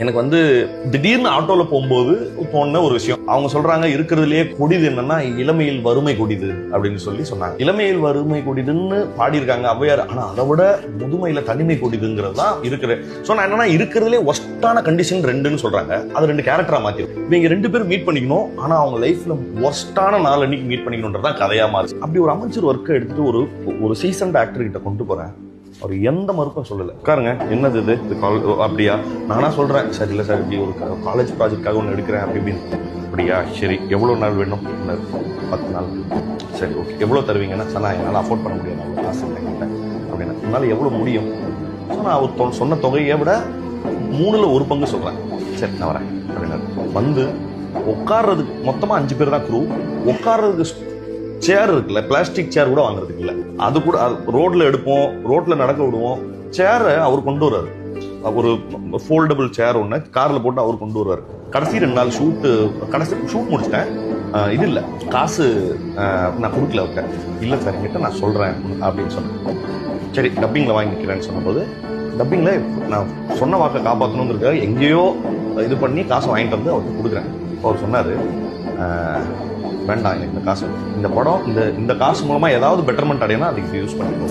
எனக்கு வந்து திடீர்னு ஆட்டோல போகும்போது தோணுன ஒரு விஷயம். அவங்க சொல்றாங்க இருக்கிறதுலயே கொடிது என்னன்னா இளமையில் வறுமை கொடிது அப்படின்னு சொன்னாங்க. இளமையில் வறுமை கொடிதுன்னு பாடியிருக்காங்க ஔவையார். ஆனா அதை விட முதுமையில தனிமை கொடிதுங்கிறது தான் இருக்குது. சோ நான் என்னன்னா இருக்கிறதுலே ஒஸ்டான கண்டிஷன் 2ன்னு சொல்றாங்க. அது 2 கேரக்டரா மாத்திரும். இவங்க 2 பேரும் மீட் பண்ணிக்கணும். ஆனா அவங்க லைஃப்ல ஒஸ்டான நாள் அன்னைக்கு மீட் பண்ணிக்கணும்ன்றதான் கதையா மாறுச்சு. அப்படி ஒரு அமைச்சர் ஒர்க்கை எடுத்துட்டு ஒரு சீசன்ட் ஆக்டர் கிட்ட கொண்டு போறேன். அவர் எந்த மறுப்பும் சொல்லலை. உட்காருங்க, என்னது இது அப்படியா? நானா சொல்றேன், சரி இல்லை சார், இப்படி ஒரு காலேஜ் ப்ராஜெக்டாக ஒன்று எடுக்கிறேன் அப்படி இப்படின்னு. அப்படியா, சரி, எவ்வளோ நாள் வேணும்? 10 நாள். சரி, ஓகே, எவ்வளோ தருவீங்கன்னா? சார் நான் என்னால் அஃபோர்ட் பண்ண முடியாது, அவ்வளோ காசு என்கிட்ட அப்படின்னா. என்னால் எவ்வளோ முடியும்? ஸோ நான் அவர் சொன்ன தொகையை விட 3ல் 1 பங்கு சொல்கிறேன். சரி, நான் வரேன் அப்படின்னா. வந்து உட்கார்றதுக்கு மொத்தமாக 5 பேர் தான் க்ரூ. உட்கார்றதுக்கு சேர் இருக்குல்ல, பிளாஸ்டிக் சேர் கூட வாங்குறதுக்கு இல்லை. அது கூட ரோட்ல எடுப்போம், ரோட்ல நடக்க விடுவோம். சேரை அவர் கொண்டு வர்றாரு. ஒரு ஃபோல்டபிள் சேர் ஒன்று கார்ல போட்டு அவர் கொண்டு வருவார். கடைசி 2 நாள் ஷூட் முடிச்சிட்டேன். இது இல்லை, காசு நான் கொடுக்கல அவர்கிட்ட. இல்லை சார், என்கிட்ட நான் சொல்றேன் அப்படின்னு சொன்னேன். சரி, டப்பிங்ல வாங்கிக்கிறேன்னு சொன்னபோது, டப்பிங்ல நான் சொன்ன வாக்கை காப்பாற்றணுங்கிறதுக்காக எங்கேயோ இது பண்ணி காசை வாங்கிட்டு வந்து அவருக்கு கொடுக்குறேன். அவர் சொன்னாரு, வேண்டாம் எனக்கு இந்த காசு, இந்த படம் இந்த காசு மூலமா ஏதாவது பெட்டர்மெண்ட் அடையனா அதுக்கு யூஸ் பண்ணிக்கோ.